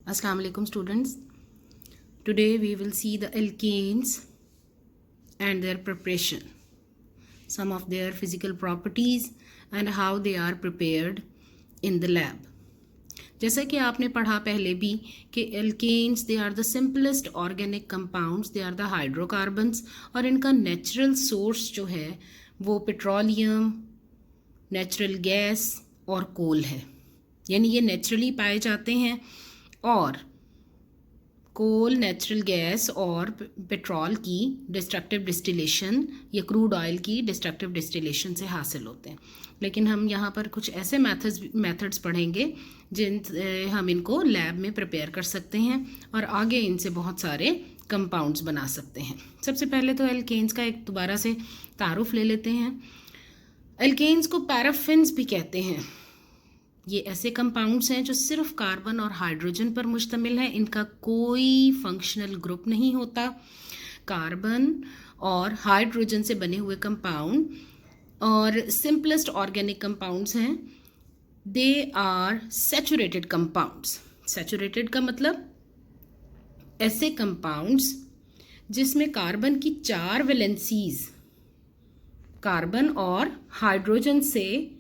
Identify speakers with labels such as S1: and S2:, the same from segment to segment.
S1: Assalamu alaikum students. Today we will see the alkanes and their preparation, some of their physical properties and how they are prepared in the lab. जैसा कि आपने पढ़ा पहले भी कि alkanes they are the simplest organic compounds, they are the hydrocarbons और इनका natural source जो है वो पेट्रोलियम, नेचुरल गैस और कोल है, यानी ये नेचुरली पाए जाते हैं और कोल, नेचुरल गैस और पेट्रोल की डिस्ट्रक्टिव डिस्टिलेशन या क्रूड ऑयल की डिस्ट्रक्टिव डिस्टिलेशन से हासिल होते हैं। लेकिन हम यहाँ पर कुछ ऐसे मेथड्स पढ़ेंगे जिन हम इनको लैब में प्रिपेयर कर सकते हैं और आगे इनसे बहुत सारे कंपाउंड्स बना सकते हैं। सबसे पहले तो एल्केन्स का एक दोबारा से तारुफ ले लेते हैं। एल्केन्स को पैराफिन्स भी कहते हैं। ये ऐसे कंपाउंड्स हैं जो सिर्फ कार्बन और हाइड्रोजन पर मुश्तमिल है, इनका कोई फंक्शनल ग्रुप नहीं होता। कार्बन और हाइड्रोजन से बने हुए कंपाउंड और सिंपलेस्ट ऑर्गेनिक कंपाउंड्स हैं। They are saturated compounds. Saturated का मतलब ऐसे कंपाउंड्स जिसमें कार्बन की 4 वैलेंसीज कार्बन और हाइड्रोजन से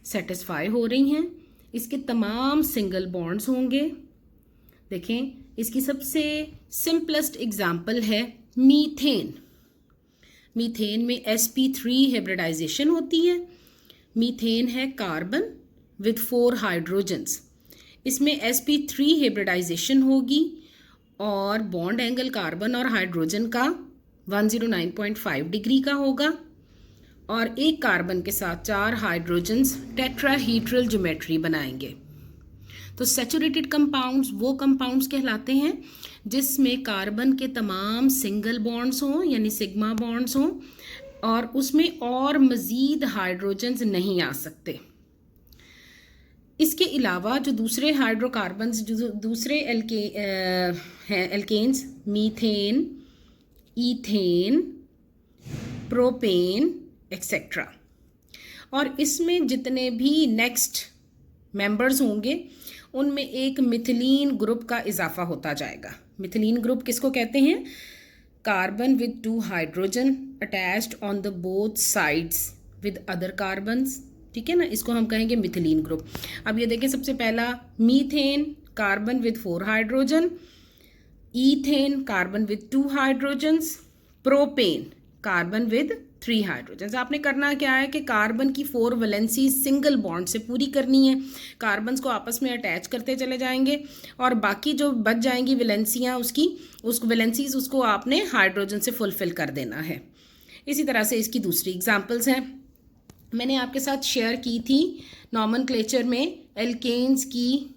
S1: सेटिस्फाई हो रही हैं। इसके तमाम सिंगल बॉन्ड्स होंगे। देखें, इसकी सबसे सिंपलेस्ट एग्जाम्पल है मीथेन। मीथेन में sp3 हाइब्रिडाइजेशन होती है। मीथेन है कार्बन विद 4 हाइड्रोजन्स। इसमें sp3 हाइब्रिडाइजेशन होगी और बॉन्ड एंगल कार्बन और हाइड्रोजन का 109.5 डिग्री का होगा और एक कार्बन के साथ 4 हाइड्रोजन्स टेट्राहीड्रल ज्योमेट्री बनाएंगे। तो सैचुरेटेड कंपाउंड्स वो कंपाउंड्स कहलाते हैं जिसमें कार्बन के तमाम सिंगल बॉन्ड्स हों यानी सिग्मा बॉन्ड्स हों और उसमें और मज़ीद हाइड्रोजन्स नहीं आ सकते। इसके अलावा जो दूसरे हाइड्रोकार्बन्स जो दूसरे हैं alkanes, methane, ethane, propane etcetera, और इसमें जितने भी नेक्स्ट मेंबर्स होंगे उनमें एक मिथिलीन ग्रुप का इजाफा होता जाएगा। मिथिलीन ग्रुप किसको कहते हैं? Carbon with 2 hydrogen attached on the both sides with other carbons. ठीक है ना, इसको हम कहेंगे मिथिलीन ग्रुप। अब ये देखें, सबसे पहला methane carbon with 4 hydrogen, ethane carbon with 2 hydrogens, propane carbon with 3 hydrogen. आपने करना क्या है कि कार्बन की 4 वैलेंसी सिंगल बॉन्ड से पूरी करनी है। कार्बन्स को आपस में अटैच करते चले जाएंगे और बाकी जो बच जाएंगी वैलेंसियाँ उसको आपने हाइड्रोजन से फुलफिल कर देना है। इसी तरह से इसकी दूसरी एग्जांपल्स हैं, मैंने आपके साथ शेयर की थी नॉमेनक्लेचर में एल्केन्स की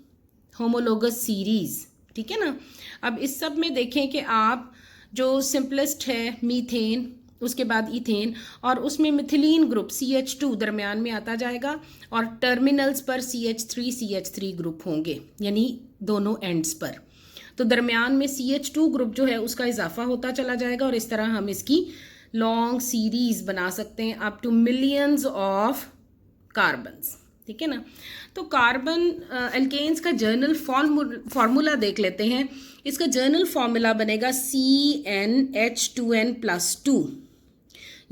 S1: होमोलोगस सीरीज़। ठीक है ना। अब इस सब में देखें कि आप जो सिंपलेस्ट है मीथेन, उसके बाद ईथेन और उसमें मिथिलीन ग्रुप CH2 दरमियान में आता जाएगा और टर्मिनल्स पर CH3 ग्रुप होंगे यानी दोनों एंड्स पर। तो दरमियान में CH2 ग्रुप जो है उसका इजाफा होता चला जाएगा और इस तरह हम इसकी लॉन्ग सीरीज बना सकते हैं up to millions of carbons. ठीक है ना। तो कार्बन एल्केन्स का जर्नल फार्मूला देख लेते हैं। इसका जर्नल फार्मूला बनेगा CnH2n+2,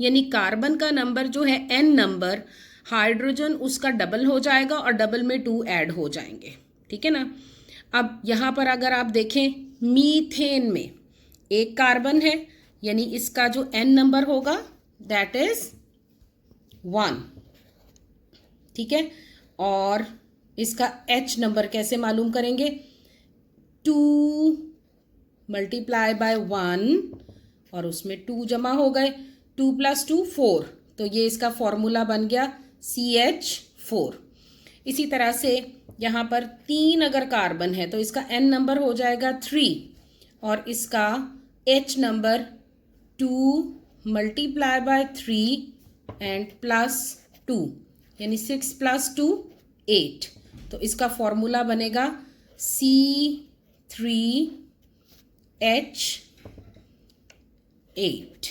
S1: यानी कार्बन का नंबर जो है n नंबर, हाइड्रोजन उसका डबल हो जाएगा और डबल में 2 ऐड हो जाएंगे। ठीक है ना। अब यहाँ पर अगर आप देखें मीथेन में एक कार्बन है यानी इसका जो n नंबर होगा दैट इज 1। ठीक है। और इसका H नंबर कैसे मालूम करेंगे? 2 मल्टीप्लाई बाय 1 और उसमें 2 जमा हो गए, 2 + 2 4, तो ये इसका फॉर्मूला बन गया CH4। इसी तरह से यहाँ पर 3 अगर कार्बन है तो इसका n नंबर हो जाएगा 3 और इसका H number 2 multiply by 3 and +2 यानी 6 + 2 8, तो इसका फॉर्मूला बनेगा C3H8।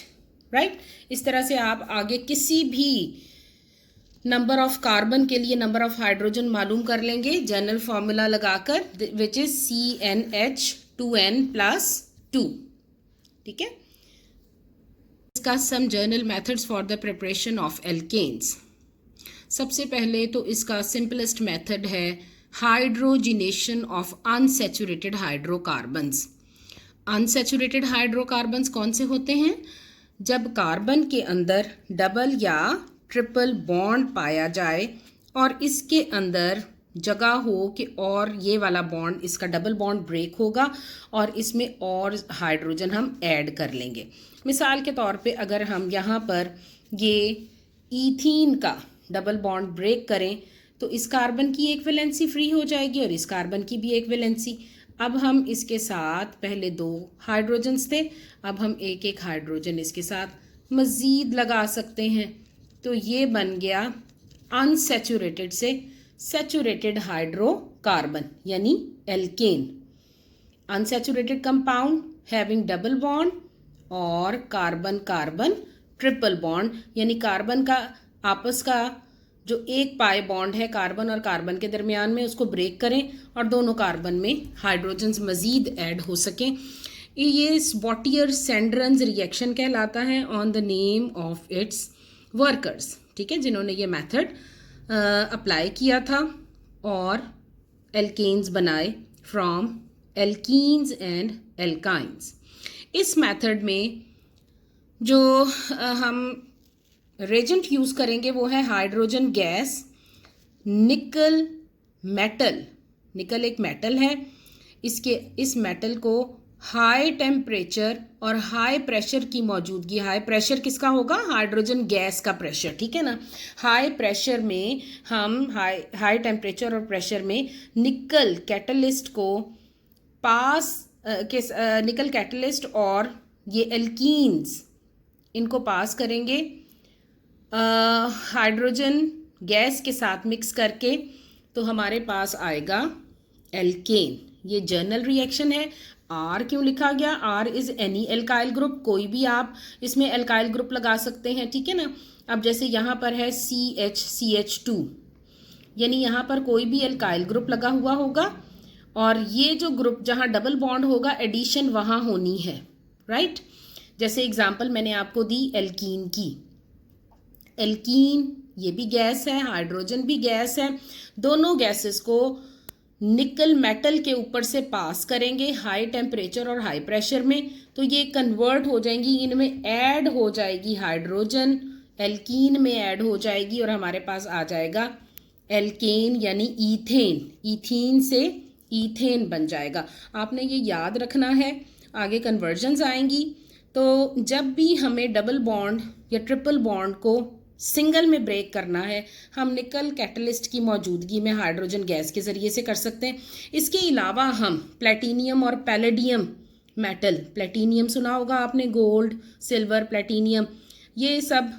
S1: राइट। इस तरह से आप आगे किसी भी नंबर ऑफ कार्बन के लिए नंबर ऑफ हाइड्रोजन मालूम कर लेंगे जनरल फॉर्मूला लगाकर, विच इज CnH2n+2। ठीक है। Discuss some general methods for the preparation of alkanes. सबसे पहले तो इसका सिंपलेस्ट मेथड है hydrogenation of unsaturated hydrocarbons. Unsaturated hydrocarbons कौन से होते हैं? जब कार्बन के अंदर डबल या ट्रिपल बॉन्ड पाया जाए और इसके अंदर जगह हो कि और ये वाला बॉन्ड, इसका डबल बॉन्ड ब्रेक होगा और इसमें और हाइड्रोजन हम ऐड कर लेंगे। मिसाल के तौर पे अगर हम यहाँ पर ये ईथीन का डबल बॉन्ड ब्रेक करें तो इस कार्बन की एक वैलेंसी फ्री हो जाएगी और इस कार्बन की भी एक वैलेंसी। अब हम इसके साथ पहले 2 हाइड्रोजन्स थे, अब हम एक एक हाइड्रोजन इसके साथ मज़ीद लगा सकते हैं। तो ये बन गया अनसैचुरेटेड से सैचुरेटेड हाइड्रोकार्बन यानी alkane. Unsaturated compound having double bond और कार्बन कार्बन ट्रिपल बॉन्ड, यानी कार्बन का आपस का जो एक पाई बॉन्ड है कार्बन और कार्बन के दरमियान में, उसको ब्रेक करें और दोनों कार्बन में हाइड्रोजन्स मज़ीद ऐड हो सकें। ये स्पॉटियर-सैंडरन्स रिएक्शन कहलाता है on the name of its workers. ठीक है, जिन्होंने ये मेथड अप्लाई किया था और एल्केन्स बनाए फ्रॉम एल्कीन्स एंड एल्काइंस। इस मेथड में जो हम रेजेंट यूज़ करेंगे वो है हाइड्रोजन गैस, निकल मेटल। निकल एक मेटल है, इस मेटल को हाई टेम्परेचर और हाई प्रेशर की मौजूदगी, हाई प्रेशर किसका होगा? हाइड्रोजन गैस का प्रेशर, ठीक है ना। हाई प्रेशर में हम हाई टेम्परेचर और प्रेशर में निकल कैटलिस्ट को निकल कैटलिस्ट और ये एल्कीन्स इनको पास करेंगे हाइड्रोजन गैस के साथ मिक्स करके, तो हमारे पास आएगा एल्केन। ये जर्नल रिएक्शन है। आर क्यों लिखा गया? R is any alkyl group, कोई भी आप इसमें एल्काइल ग्रुप लगा सकते हैं, ठीक है ना। अब जैसे यहाँ पर है CH2, यानी यहाँ पर कोई भी एल्काइल ग्रुप लगा हुआ होगा और ये जो ग्रुप जहाँ डबल बॉन्ड होगा एडिशन वहाँ होनी है, राइट। जैसे एग्जाम्पल मैंने आपको दी एल्कीन की। एल्कीन ये भी गैस है, हाइड्रोजन भी गैस है। दोनों गैसेस को निकल मेटल के ऊपर से पास करेंगे हाई टेम्परेचर और हाई प्रेशर में, तो ये कन्वर्ट हो जाएंगी, इनमें ऐड हो जाएगी हाइड्रोजन, एल्कीन में ऐड हो जाएगी और हमारे पास आ जाएगा एल्केन यानी ईथेन। ईथीन से ईथेन बन जाएगा। आपने ये याद रखना है, आगे कन्वर्जन्स आएंगी तो जब भी हमें डबल बॉन्ड या ट्रिपल बॉन्ड को सिंगल में ब्रेक करना है, हम निकल कैटलिस्ट की मौजूदगी में हाइड्रोजन गैस के ज़रिए से कर सकते हैं। इसके अलावा हम प्लेटिनियम और पैलेडियम मेटल, प्लेटिनियम सुना होगा आपने, गोल्ड, सिल्वर, प्लेटिनियम, ये सब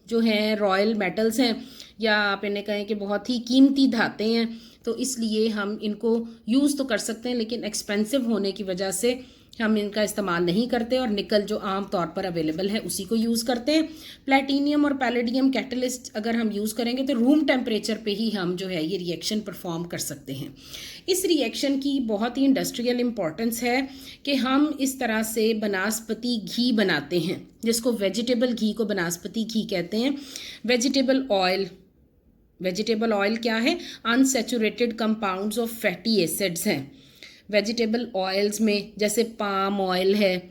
S1: जो हैं रॉयल मेटल्स हैं या आप इन्हें कहें कि बहुत ही कीमती धातें हैं, तो इसलिए हम इनको यूज़ तो कर सकते हैं लेकिन एक्सपेंसिव होने की वजह से हम इनका इस्तेमाल नहीं करते और निकल जो आम तौर पर अवेलेबल है उसी को यूज़ करते हैं। प्लेटिनियम और पैलेडियम कैटलिस्ट अगर हम यूज़ करेंगे तो रूम टेम्परेचर पे ही हम जो है ये रिएक्शन परफॉर्म कर सकते हैं। इस रिएक्शन की बहुत ही इंडस्ट्रियल इम्पॉर्टेंस है कि हम इस तरह से बनास्पति घी बनाते हैं, जिसको वेजिटेबल घी को बनास्पति घी कहते हैं। वेजिटेबल ऑयल क्या है? Unsaturated compounds of fatty acids हैं। वेजिटेबल ऑयल्स में जैसे पाम ऑयल है,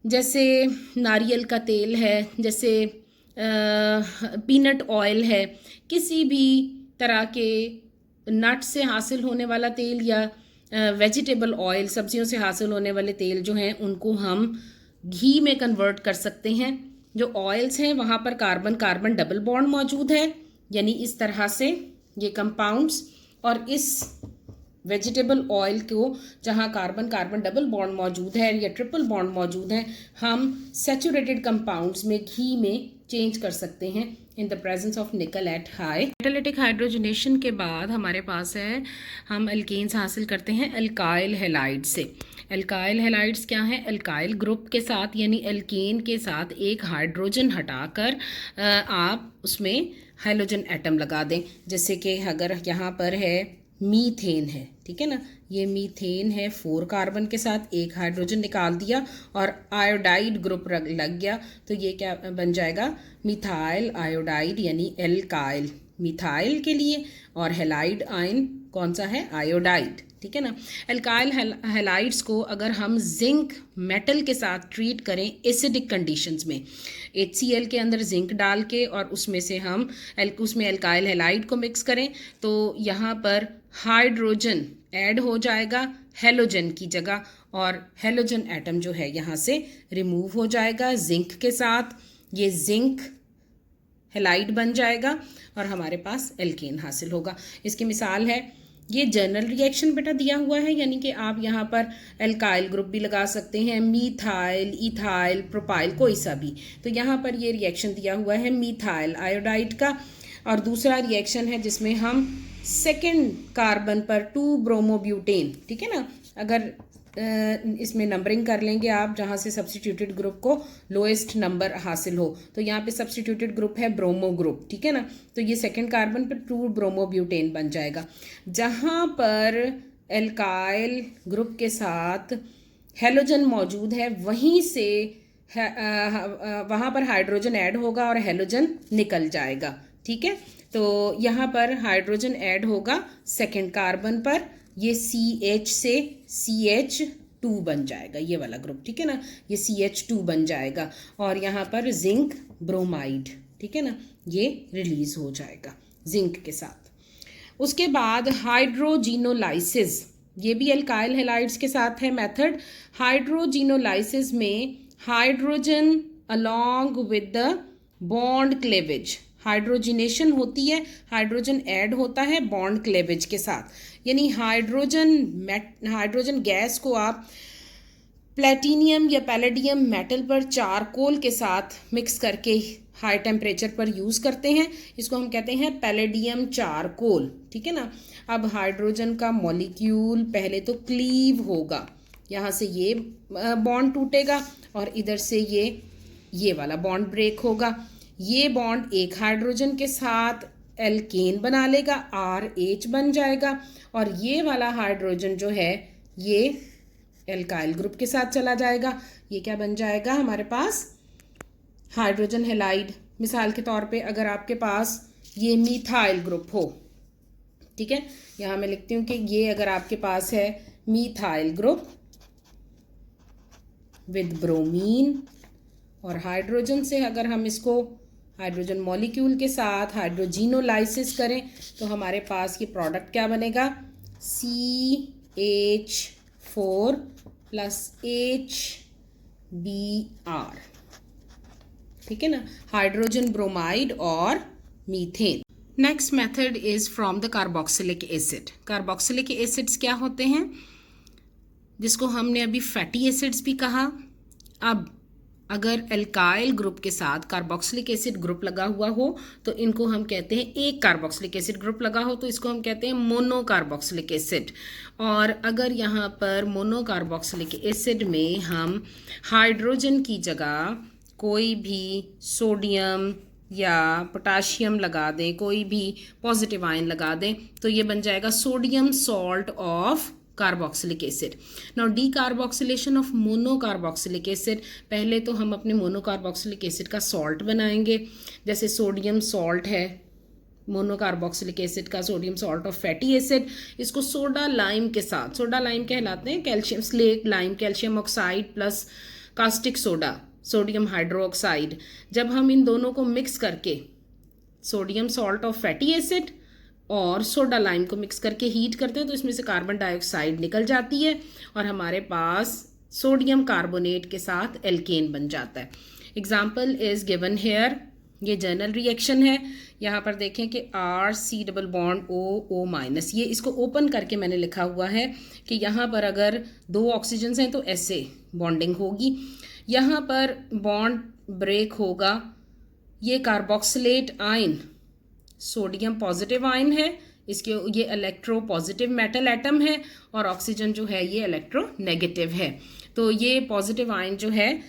S1: जैसे नारियल का तेल है, जैसे पीनट ऑयल है, किसी भी तरह के नट से हासिल होने वाला तेल या वेजिटेबल ऑयल, सब्जियों से हासिल होने वाले तेल जो हैं उनको हम घी में कन्वर्ट कर सकते हैं। जो ऑयल्स हैं वहाँ पर कार्बन कार्बन डबल बॉन्ड मौजूद है, यानी इस तरह से ये कंपाउंड्स, और इस वेजिटेबल ऑयल को जहाँ कार्बन कार्बन डबल बॉन्ड मौजूद है या ट्रिपल बॉन्ड मौजूद है, हम सैचुरेटेड कंपाउंड्स में घी में चेंज कर सकते हैं इन द प्रेजेंस ऑफ निकल एट हाई। कैटालिटिक हाइड्रोजनेशन के बाद हमारे पास है, हम एल्केन्स हासिल करते हैं एल्काइल हैलाइड से। एल्काइल हैलाइड्स क्या हैं? एल्काइल ग्रुप के साथ यानी एल्केन के साथ एक हाइड्रोजन हटाकर आप उसमें हाइड्रोजन एटम लगा दें। जैसे कि अगर यहाँ पर है मीथेन है, ठीक है ना, ये मीथेन है 4 कार्बन के साथ, एक हाइड्रोजन निकाल दिया और आयोडाइड ग्रुप लग गया, तो ये क्या बन जाएगा, मिथाइल आयोडाइड यानी एल्काइल मिथाइल के लिए, और हेलाइड आयन कौन सा है, आयोडाइड, ठीक है ना। एल्काइल हेलाइड्स को अगर हम जिंक मेटल के साथ ट्रीट करें एसिडिक कंडीशंस में, HCl के अंदर जिंक डाल के और उसमें से हम उसमें एल्काइल हेलाइड को मिक्स करें, तो यहाँ पर हाइड्रोजन ऐड हो जाएगा हेलोजन की जगह, और हेलोजन एटम जो है यहाँ से रिमूव हो जाएगा जिंक के साथ, ये जिंक हेलाइड बन जाएगा और हमारे पास एल्केन हासिल होगा। इसकी मिसाल है, ये जनरल रिएक्शन बेटा दिया हुआ है, यानी कि आप यहाँ पर एल्काइल ग्रुप भी लगा सकते हैं, मीथाइल, इथाइल, प्रोपाइल, कोई सा भी। तो यहाँ पर ये रिएक्शन दिया हुआ है मीथाइल आयोडाइड का, और दूसरा रिएक्शन है जिसमें हम सेकेंड कार्बन पर 2 ब्रोमोब्यूटेन, ठीक है ना, अगर इसमें नंबरिंग कर लेंगे आप जहाँ से सब्स्टिट्यूटेड ग्रुप को लोएस्ट नंबर हासिल हो, तो यहाँ पे सब्स्टिट्यूटेड ग्रुप है ब्रोमो ग्रुप, ठीक है ना, तो ये सेकंड कार्बन पर 2 ब्रोमोब्यूटेन बन जाएगा। जहाँ पर एल्काइल ग्रुप के साथ हेलोजन मौजूद है, वहीं से वहाँ पर हाइड्रोजन ऐड होगा और हेलोजन निकल जाएगा, ठीक है। तो यहाँ पर हाइड्रोजन ऐड होगा सेकेंड कार्बन पर, ये CH से CH2 बन जाएगा, ये वाला ग्रुप, ठीक है ना, ये CH2 बन जाएगा, और यहाँ पर जिंक ब्रोमाइड, ठीक है ना, ये रिलीज हो जाएगा जिंक के साथ। उसके बाद हाइड्रोजिनोलाइसिस, ये भी एल्काइल हेलाइड्स के साथ है मेथड। हाइड्रोजिनोलाइसिस में hydrogen along with the bond cleavage, hydrogenation होती है, हाइड्रोजन ऐड होता है बॉन्ड क्लेवेज के साथ, यानी हाइड्रोजन गैस को आप प्लेटिनियम या पैलेडियम मेटल पर चारकोल के साथ मिक्स करके हाई टेम्परेचर पर यूज़ करते हैं, इसको हम कहते हैं पैलेडियम चारकोल, ठीक है ना। अब हाइड्रोजन का मॉलिक्यूल पहले तो क्लीव होगा, यहाँ से ये बॉन्ड टूटेगा और इधर से ये वाला बॉन्ड ब्रेक होगा, ये बॉन्ड एक हाइड्रोजन के साथ एल्केन बना लेगा, RH बन जाएगा, और ये वाला हाइड्रोजन जो है ये एल्काइल ग्रुप के साथ चला जाएगा, ये क्या बन जाएगा हमारे पास, हाइड्रोजन हेलाइड। मिसाल के तौर पे अगर आपके पास ये मीथाइल ग्रुप हो, ठीक है, यहाँ मैं लिखती हूँ कि ये अगर आपके पास है मीथाइल ग्रुप विद ब्रोमीन, और हाइड्रोजन से अगर हम इसको हाइड्रोजन मॉलिक्यूल के साथ हाइड्रोजिनोलाइसिस करें तो हमारे पास ये प्रोडक्ट क्या बनेगा, CH4 + HBr, ठीक है ना, हाइड्रोजन ब्रोमाइड और methane. Next method is from the carboxylic acid. Carboxylic acids क्या होते हैं, जिसको हमने अभी फैटी एसिड्स भी कहा। अब अगर एल्काइल ग्रुप के साथ कार्बोक्सिलिक एसिड ग्रुप लगा हुआ हो तो इनको हम कहते हैं, एक कार्बोक्सिलिक एसिड ग्रुप लगा हो तो इसको हम कहते हैं मोनोकार्बोक्सिलिक एसिड। और अगर यहाँ पर मोनोकार्बोक्सिलिक एसिड में हम हाइड्रोजन की जगह कोई भी सोडियम या पोटाशियम लगा दें, कोई भी पॉजिटिव आयन लगा दें, तो ये बन जाएगा sodium salt of carboxylic acid. Now decarboxylation of monocarboxylic acid, पहले तो हम अपने मोनोकार्बोक्सिलिक एसिड का सॉल्ट बनाएंगे, जैसे सोडियम सॉल्ट है मोनोकार्बोक्सिलिक एसिड का, sodium salt of fatty acid, इसको सोडा लाइम के साथ, सोडा लाइम कहलाते हैं calcium slate lime, calcium oxide plus caustic soda, sodium hydroxide, जब हम इन दोनों को मिक्स करके sodium salt of fatty acid और सोडा लाइम को मिक्स करके हीट करते हैं तो इसमें से कार्बन डाइऑक्साइड निकल जाती है और हमारे पास सोडियम कार्बोनेट के साथ एल्केन बन जाता है। एग्जाम्पल इज गिवन हेयर, ये जनरल रिएक्शन है। यहाँ पर देखें कि RC डबल बॉन्ड O, ये इसको ओपन करके मैंने लिखा हुआ है कि यहाँ पर अगर 2 ऑक्सीजन हैं तो ऐसे बॉन्डिंग होगी, यहाँ पर बॉन्ड ब्रेक होगा, ये carboxylate ion sodium positive ion है, इसके ये इलेक्ट्रो पॉजिटिव मेटल एटम है और ऑक्सीजन जो है ये इलेक्ट्रो नेगेटिव है। तो ये पॉजिटिव आयन जो है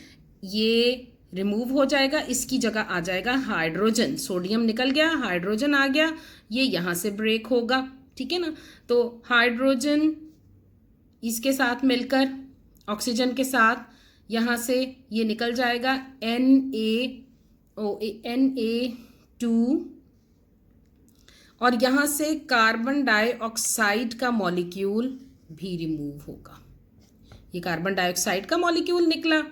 S1: ये रिमूव हो जाएगा, इसकी जगह आ जाएगा हाइड्रोजन, सोडियम निकल गया, हाइड्रोजन आ गया, ये यहाँ से ब्रेक होगा, ठीक है ना। तो हाइड्रोजन इसके साथ मिलकर ऑक्सीजन के साथ यहाँ से ये निकल जाएगा Na2, और यहाँ से कार्बन डाइऑक्साइड का मॉलिक्यूल भी रिमूव होगा। ये कार्बन डाइऑक्साइड का मॉलिक्यूल निकला,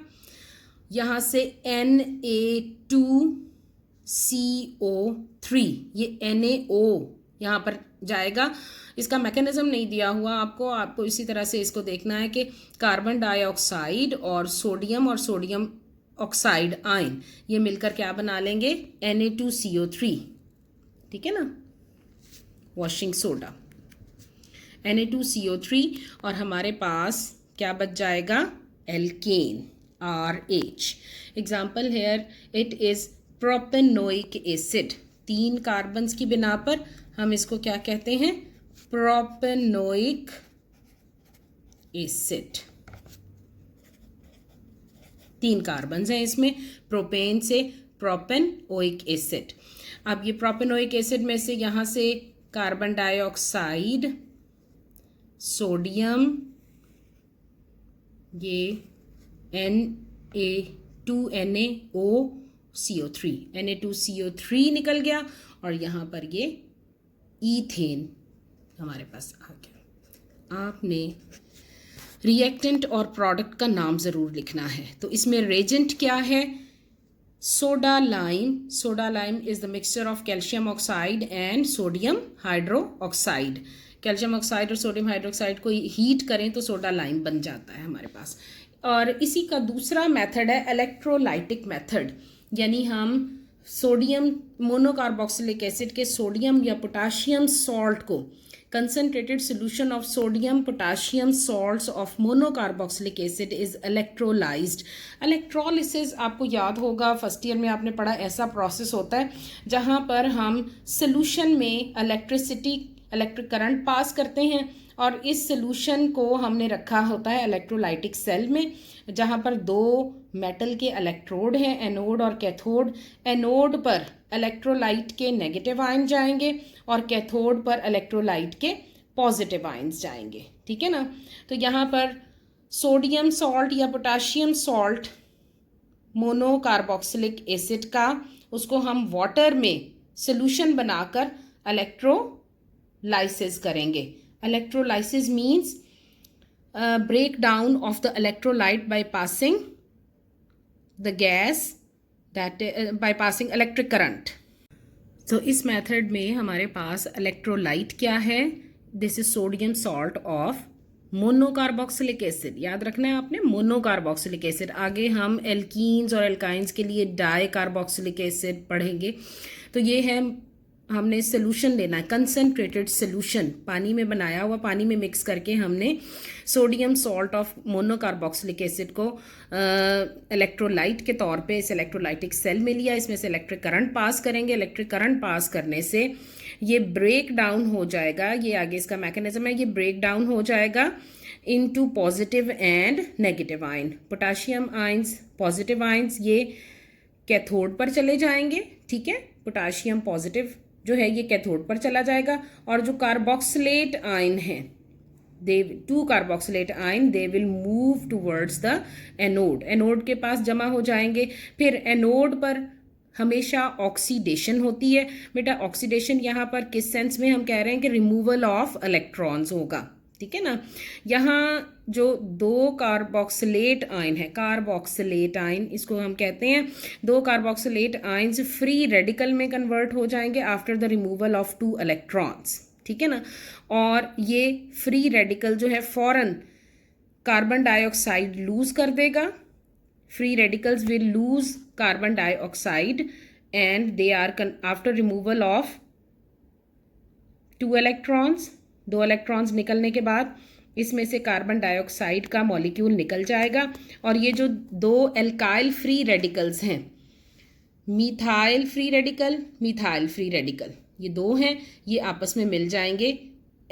S1: यहाँ से Na2CO3, ये NaO यहाँ पर जाएगा। इसका मैकेनिज्म नहीं दिया हुआ आपको इसी तरह से इसको देखना है कि कार्बन डाइऑक्साइड और सोडियम ऑक्साइड आयन ये मिलकर क्या बना लेंगे, Na2CO3, ठीक है ना, वॉशिंग सोडा, Na2CO3, और हमारे पास क्या बच जाएगा, alkane, RH। Example here, it is propanoic acid, 3 carbons की बिना पर हम इसको क्या कहते हैं, प्रोपेनोइक एसिड। 3 कार्बन्स हैं इसमें, प्रोपेन से प्रोपेनोइक एसिड। अब ये प्रोपेनोइक एसिड में से यहाँ से कार्बन डाइऑक्साइड, सोडियम, ये Na2CO3 निकल गया, और यहाँ पर ये ईथेन हमारे पास आ गया। आपने रिएक्टेंट और प्रोडक्ट का नाम ज़रूर लिखना है। तो इसमें रेजेंट क्या है, soda lime. Soda lime is the mixture of calcium oxide and sodium hydroxide. Calcium oxide और सोडियम हाइड्रोक्साइड को हीट करें तो सोडा लाइम बन जाता है हमारे पास। और इसी का दूसरा मेथड है इलेक्ट्रोलाइटिक मेथड, यानी हम सोडियम मोनोकार्बोक्सिलिक एसिड के सोडियम या पोटाशियम सॉल्ट को, concentrated solution of sodium potassium salts of monocarboxylic acid is electrolyzed। electrolysis आपको याद होगा फर्स्ट ईयर में आपने पढ़ा, ऐसा प्रोसेस होता है जहाँ पर हम सोल्यूशन में इलेक्ट्रिक करंट पास करते हैं, और इस सोल्यूशन को हमने रखा होता है इलेक्ट्रोलाइटिक सेल में, जहाँ पर 2 मेटल के इलेक्ट्रोड हैं, एनोड और कैथोड। एनोड पर इलेक्ट्रोलाइट के नेगेटिव आयन जाएंगे और कैथोड पर इलेक्ट्रोलाइट के पॉजिटिव आयन्स जाएंगे, ठीक है ना। तो यहाँ पर सोडियम सॉल्ट या पोटाशियम सॉल्ट मोनोकार्बोक्सिलिक एसिड का, उसको हम वाटर में सोल्यूशन बनाकर इलेक्ट्रोलाइसिस करेंगे। Electrolysis means breakdown of the electrolyte by passing the gas, that by passing electric current। तो इस मेथड में हमारे पास इलेक्ट्रोलाइट क्या है, this is sodium salt of monocarboxylic acid. याद रखना है आपने, मोनोकार्बोक्सिलिक एसिड। आगे हम एल्कीन्स और एल्काइंस के लिए डाई कार्बोक्सिलिक एसिड पढ़ेंगे। तो ये है, हमने सोल्यूशन लेना है, कंसनट्रेटेड सोल्यूशन, पानी में बनाया हुआ, पानी में मिक्स करके हमने sodium salt of monocarboxylic acid को इलेक्ट्रोलाइट के तौर पे इस इलेक्ट्रोलाइटिक सेल में लिया। इसमें से इलेक्ट्रिक करंट पास करेंगे, इलेक्ट्रिक करंट पास करने से ये ब्रेक डाउन हो जाएगा, ये आगे इसका मैकेनिज्म है, ये ब्रेक डाउन हो जाएगा into positive and negative ion. Potassium ions, positive ions, ये कैथोड पर चले जाएंगे, ठीक है, पोटाशियम पॉजिटिव जो है ये कैथोड पर चला जाएगा, और जो कार्बोक्सिलेट आयन है, दे 2 carboxylate ion, they will move towards the anode, anode के पास जमा हो जाएंगे। फिर एनोड पर हमेशा ऑक्सीडेशन होती है। बेटा ऑक्सीडेशन यहाँ पर किस सेंस में हम कह रहे हैं कि रिमूवल ऑफ इलेक्ट्रॉन्स होगा, ठीक है ना। यहाँ जो 2 कार्बोक्सिलेट आयन है, कार्बोक्सिलेट आयन इसको हम कहते हैं, 2 कार्बोक्सिलेट आयन्स फ्री रेडिकल में कन्वर्ट हो जाएंगे after the removal of 2 electrons, ठीक है ना। और ये फ्री रेडिकल जो है फौरन कार्बन डाइऑक्साइड लूज कर देगा, free radicals will lose carbon dioxide and they are after removal of 2 electrons, 2 electrons निकलने के बाद इसमें से कार्बन डाइऑक्साइड का मॉलिक्यूल निकल जाएगा, और ये जो 2 एल्काइल फ्री रेडिकल्स हैं, methyl free radical, methyl free radical, ये 2 हैं, ये आपस में मिल जाएंगे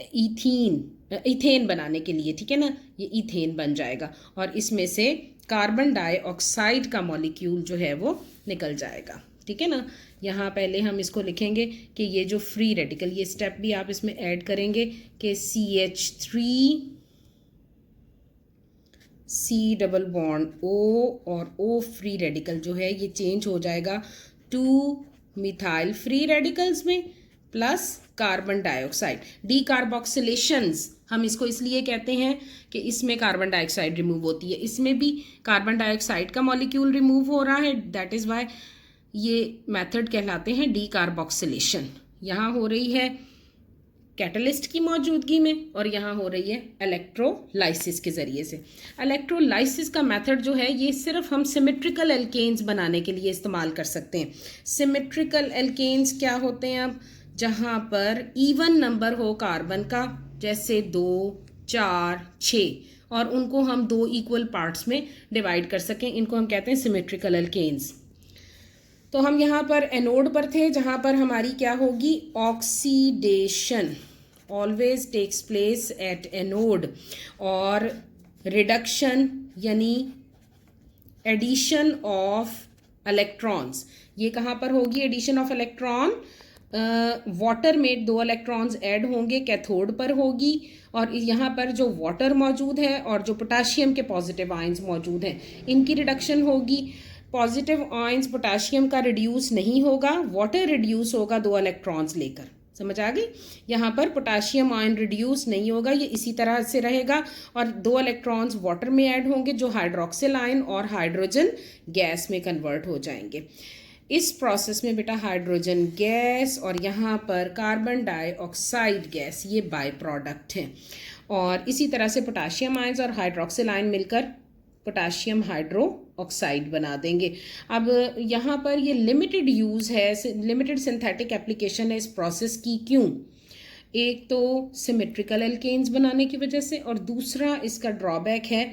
S1: इथेन बनाने के लिए, ठीक है ना, ये इथेन बन जाएगा, और इसमें से कार्बन डाइऑक्साइड का मॉलिक्यूल जो है वो निकल जाएगा। ठीक है ना। यहाँ पहले हम इसको लिखेंगे कि ये जो फ्री रेडिकल, ये स्टेप भी आप इसमें ऐड करेंगे कि CH3 C double bond O और O फ्री रेडिकल जो है ये चेंज हो जाएगा 2 मिथाइल फ्री रेडिकल्स में प्लस कार्बन डाइऑक्साइड। डीकार्बोक्सिलेशंस हम इसको इसलिए कहते हैं कि इसमें कार्बन डाइऑक्साइड रिमूव होती है, इसमें भी कार्बन डाइऑक्साइड का मॉलिक्यूल रिमूव हो रहा है, दैट इज़ वाई ये मेथड कहलाते हैं डीकार्बोक्सिलेशन। यहाँ हो रही है कैटलिस्ट की मौजूदगी में और यहाँ हो रही है इलेक्ट्रोलाइसिस के ज़रिए से। इलेक्ट्रोलाइसिस का मेथड जो है ये सिर्फ हम सिमेट्रिकल एल्केन्स बनाने के लिए इस्तेमाल कर सकते हैं। सिमेट्रिकल एल्केन्स क्या होते हैं? अब जहाँ पर इवन नंबर हो कार्बन का, जैसे 2, 4, 6, और उनको हम 2 इक्वल पार्ट्स में डिवाइड कर सकें, इनको हम कहते हैं सिमेट्रिकल एल्केन्स। तो हम यहाँ पर एनोड पर थे जहाँ पर हमारी क्या होगी? Oxidation always takes place at anode, और रिडक्शन यानी एडिशन ऑफ इलेक्ट्रॉन्स ये कहाँ पर होगी? एडिशन ऑफ इलेक्ट्रॉन वाटर में 2 इलेक्ट्रॉन्स ऐड होंगे, कैथोड पर होगी, और यहाँ पर जो वाटर मौजूद है और जो पोटाशियम के पॉजिटिव आयंस मौजूद हैं इनकी रिडक्शन होगी। पॉजिटिव आयंस पोटाशियम का रिड्यूस नहीं होगा, वाटर रिड्यूस होगा 2 इलेक्ट्रॉन्स लेकर। समझ आ गई? यहाँ पर पोटाशियम आयन रिड्यूस नहीं होगा, ये इसी तरह से रहेगा, और 2 इलेक्ट्रॉन्स वाटर में ऐड होंगे जो हाइड्रोक्सिल आयन और हाइड्रोजन गैस में कन्वर्ट हो जाएंगे। इस प्रोसेस में बेटा हाइड्रोजन गैस और यहाँ पर कार्बन डाइऑक्साइड गैस ये बाय प्रोडक्ट हैं, और इसी तरह से पोटाशियम आयंस और हाइड्रोक्सिल आयन मिलकर पोटाशियम हाइड्रो ऑक्साइड बना देंगे। अब यहाँ पर ये लिमिटेड यूज़ है, लिमिटेड सिंथेटिक एप्लीकेशन है इस प्रोसेस की। क्यों? एक तो सिमेट्रिकल एल्केन्स बनाने की वजह से, और दूसरा इसका ड्रॉबैक है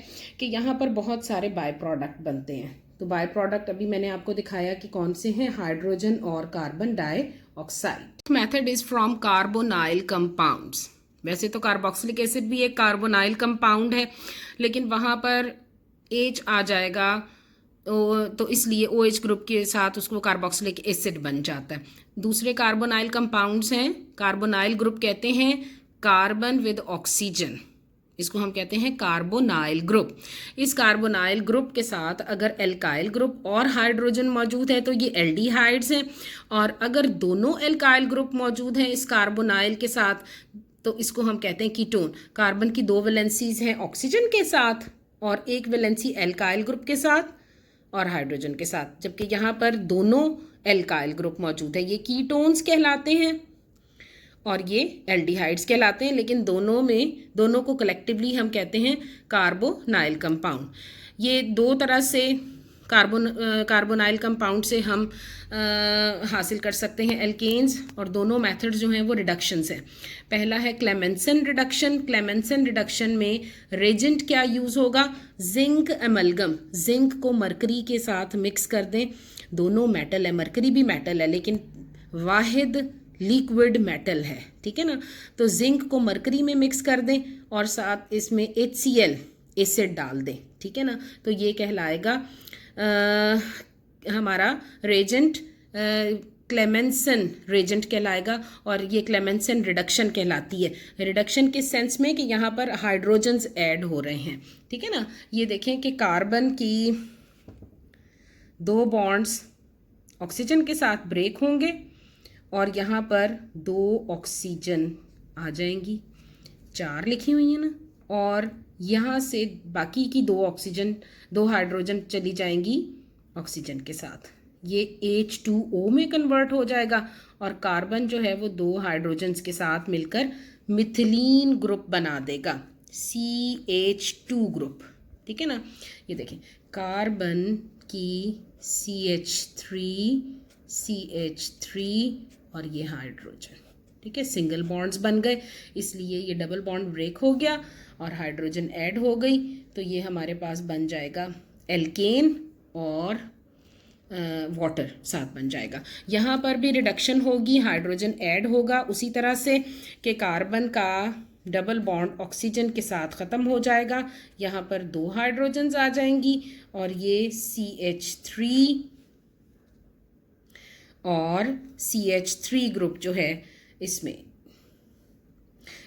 S1: कि यहाँ पर बहुत सारे बाय प्रोडक्ट बनते हैं। तो बाय प्रोडक्ट अभी मैंने आपको दिखाया कि कौन से हैं, हाइड्रोजन और carbon dioxide. Method is from carbonyl compounds. वैसे तो कार्बोक्सिलिक एसिड भी एक कार्बोनाइल कंपाउंड है, लेकिन वहाँ पर H आ जाएगा तो इसलिए OH ग्रुप के साथ उसको कार्बोक्सिलिक एसिड बन जाता है। दूसरे कार्बोनाइल कंपाउंड्स हैं, कार्बोनाइल ग्रुप कहते हैं कार्बन विद ऑक्सीजन, इसको हम कहते हैं कार्बोनाइल ग्रुप। इस कार्बोनाइल ग्रुप के साथ अगर एल्काइल ग्रुप और हाइड्रोजन मौजूद है तो ये एल्डिहाइड्स हैं, और अगर दोनों एल्काइल ग्रुप मौजूद हैं इस कार्बोनाइल के साथ तो इसको हम कहते हैं कीटोन। कार्बन की 2 वैलेंसीज हैं ऑक्सीजन के साथ और 1 वैलेंसी एल्काइल ग्रुप के साथ और हाइड्रोजन के साथ, जबकि यहाँ पर दोनों एल्काइल ग्रुप मौजूद है। ये कीटोन्स कहलाते हैं और ये एल्डिहाइड्स कहलाते हैं, लेकिन दोनों को कलेक्टिवली हम कहते हैं कार्बोनाइल कंपाउंड। ये 2 तरह से कार्बोनाइल कंपाउंड से हम हासिल कर सकते हैं एल्केन्स, और दोनों मेथड्स जो हैं वो रिडक्शंस हैं। पहला है क्लेमेंसन रिडक्शन। क्लेमेंसन रिडक्शन में रेजेंट क्या यूज़ होगा? Zinc amalgam. जिंक को मरकरी के साथ मिक्स कर दें, दोनों मेटल है, मरकरी भी मेटल है लेकिन वाहिद लिक्विड मेटल है, ठीक है ना। तो जिंक को मरकरी में मिक्स कर दें और साथ इसमें HCl एसिड डाल दें, ठीक है ना। तो ये कहलाएगा हमारा रेजेंट, क्लेमेंसन रेजेंट कहलाएगा, और ये क्लेमेंसन रिडक्शन कहलाती है। रिडक्शन के सेंस में कि यहाँ पर हाइड्रोजन्स ऐड हो रहे हैं, ठीक है ना। ये देखें कि कार्बन की 2 बॉन्ड्स ऑक्सीजन के साथ ब्रेक होंगे और यहाँ पर 2 ऑक्सीजन आ जाएंगी, 4 लिखी हुई है ना, और यहाँ से बाकी की 2 ऑक्सीजन 2 हाइड्रोजन चली जाएंगी ऑक्सीजन के साथ, ये H2O में कन्वर्ट हो जाएगा, और कार्बन जो है वो 2 हाइड्रोजन्स के साथ मिलकर मिथिलीन ग्रुप बना देगा, CH2 ग्रुप, ठीक है ना। ये देखें कार्बन की CH3 और ये हाइड्रोजन, ठीक है, सिंगल बॉन्ड्स बन गए, इसलिए ये डबल बॉन्ड ब्रेक हो गया और हाइड्रोजन ऐड हो गई, तो ये हमारे पास बन जाएगा एल्केन और वाटर साथ बन जाएगा। यहाँ पर भी रिडक्शन होगी, हाइड्रोजन ऐड होगा उसी तरह से कि कार्बन का डबल बॉन्ड ऑक्सीजन के साथ ख़त्म हो जाएगा, यहाँ पर 2 हाइड्रोजन्स आ जाएंगी और ये CH3 और CH3 ग्रुप जो है इसमें,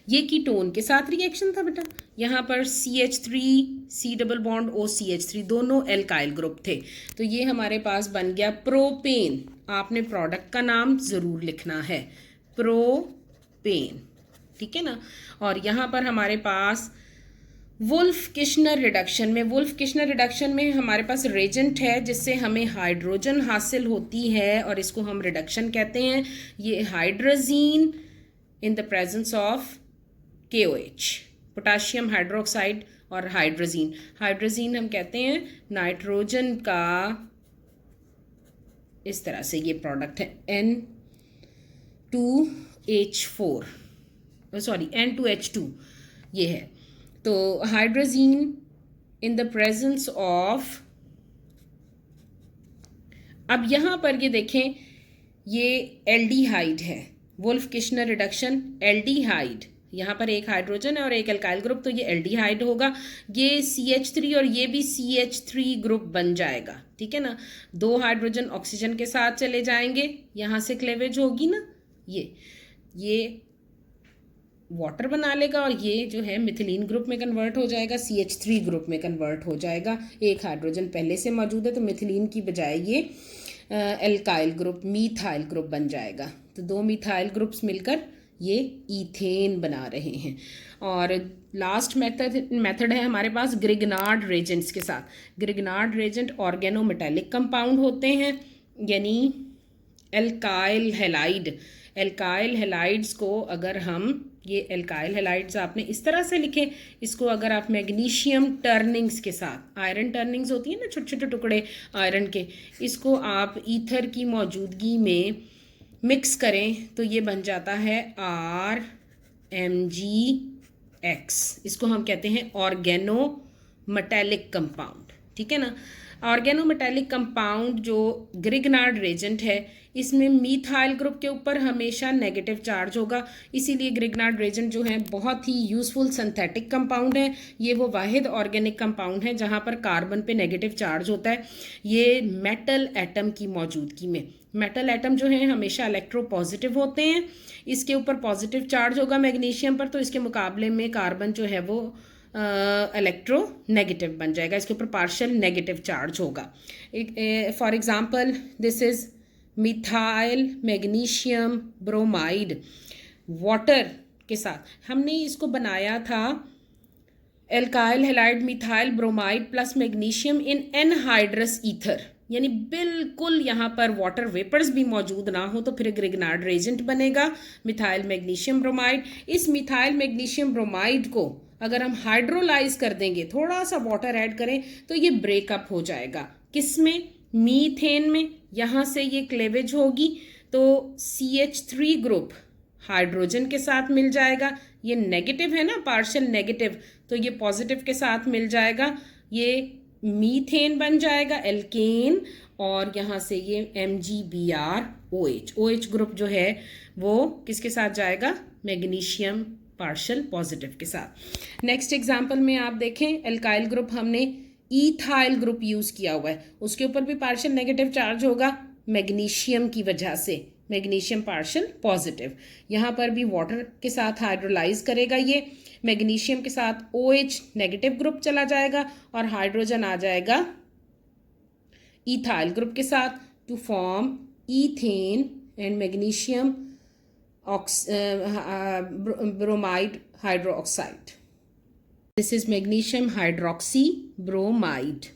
S1: ये कीटोन के साथ रिएक्शन था बेटा। यहाँ पर CH3 C double bond OCH3 दोनों एल्काइल ग्रुप थे, तो ये हमारे पास बन गया प्रोपेन। आपने प्रोडक्ट का नाम ज़रूर लिखना है, प्रोपेन, ठीक है ना। और यहाँ पर हमारे पास वुल्फ किश्नर रिडक्शन में हमारे पास रेजेंट है जिससे हमें हाइड्रोजन हासिल होती है और इसको हम रिडक्शन कहते हैं। ये hydrazine in the presence of KOH, potassium hydroxide, और हाइड्रोजीन हम कहते हैं नाइट्रोजन का, इस तरह से ये प्रोडक्ट है N2H2 ये है। तो hydrazine in the presence of, अब यहाँ पर ये देखें, ये एल्डिहाइड है, वुल्फ किश्नर रिडक्शन एल्डिहाइड, यहाँ पर एक हाइड्रोजन है और एक एल्काइल ग्रुप, तो ये एल्डिहाइड होगा। ये CH3 और ये भी CH3 ग्रुप बन जाएगा, ठीक है ना। 2 हाइड्रोजन ऑक्सीजन के साथ चले जाएंगे, यहाँ से क्लेवेज होगी ना, ये वाटर बना लेगा और ये जो है मिथिलीन ग्रुप में कन्वर्ट हो जाएगा, CH3 ग्रुप में कन्वर्ट हो जाएगा। एक हाइड्रोजन पहले से मौजूद है तो मिथिलीन की बजाय ये एल्काइल ग्रुप मीथाइल ग्रुप बन जाएगा। तो 2 मीथाइल ग्रुप्स मिलकर ये ईथेन बना रहे हैं। और लास्ट मेथड है हमारे पास ग्रिग्नार्ड रेजेंट्स के साथ। ग्रिग्नार्ड रेजेंट ऑर्गेनोमेटेलिक कंपाउंड होते हैं, यानी एल्काइल हैलाइड्स को अगर हम, ये एल्काइल हैलाइड्स आपने इस तरह से लिखे, इसको अगर आप मैग्नीशियम टर्निंग्स के साथ, आयरन टर्निंग्स होती है ना छोटे छोटे टुकड़े आयरन के, इसको आप ईथर की मौजूदगी में मिक्स करें तो ये बन जाता है RMgX। इसको हम कहते हैं ऑर्गेनोमेटेलिक कंपाउंड, ठीक है ना। ऑर्गेनोमेटेलिक कंपाउंड जो ग्रिग्नार्ड रेजेंट है, इसमें मीथाइल ग्रुप के ऊपर हमेशा नेगेटिव चार्ज होगा, इसीलिए ग्रिग्नार्ड रेजेंट जो है बहुत ही यूज़फुल सिंथेटिक कंपाउंड है। ये वो वाहिद ऑर्गेनिक कंपाउंड है जहाँ पर कार्बन पे नेगेटिव चार्ज होता है। ये मेटल एटम की मौजूदगी में, मेटल एटम जो है हमेशा इलेक्ट्रोपॉजिटिव होते हैं, इसके ऊपर पॉजिटिव चार्ज होगा मैग्नीशियम पर, तो इसके मुकाबले में कार्बन जो है वो इलेक्ट्रो नेगेटिव बन जाएगा, इसके ऊपर पार्शियल नेगेटिव चार्ज होगा। For example this is methyl magnesium bromide, water के साथ हमने इसको बनाया था alkyl halide methyl bromide plus magnesium in anhydrous ether, यानी बिल्कुल यहाँ पर वाटर वेपर्स भी मौजूद ना हो तो फिर ग्रिग्नार्ड रेजेंट बनेगा मिथाइल मैग्नीशियम ब्रोमाइड। इस मिथाइल मैग्नीशियम ब्रोमाइड को अगर हम हाइड्रोलाइज कर देंगे, थोड़ा सा वाटर ऐड करें, तो ये ब्रेकअप हो जाएगा, किसमें, मीथेन में। यहाँ से ये क्लेवेज होगी तो CH3 ग्रुप हाइड्रोजन के साथ मिल जाएगा, ये नेगेटिव है ना, पार्शियल नेगेटिव, तो ये पॉजिटिव के साथ मिल जाएगा, ये मीथेन बन जाएगा एल्केन, और यहाँ से ये MgBrOH, OH ग्रुप जो है वो किसके साथ जाएगा, मैग्नीशियम पार्शियल पॉजिटिव के साथ। नेक्स्ट एग्जांपल में आप देखें, एल्काइल ग्रुप हमने ईथाइल ग्रुप यूज़ किया हुआ है, उसके ऊपर भी पार्शियल नेगेटिव चार्ज होगा मैग्नीशियम की वजह से, मैग्नीशियम पार्शियल पॉजिटिव। यहाँ पर भी वाटर के साथ हाइड्रोलाइज करेगा, ये मैग्नीशियम के साथ OH नेगेटिव ग्रुप चला जाएगा और हाइड्रोजन आ जाएगा ईथाइल ग्रुप के साथ to form ethane and magnesium bromide hydroxide. This is magnesium hydroxy bromide.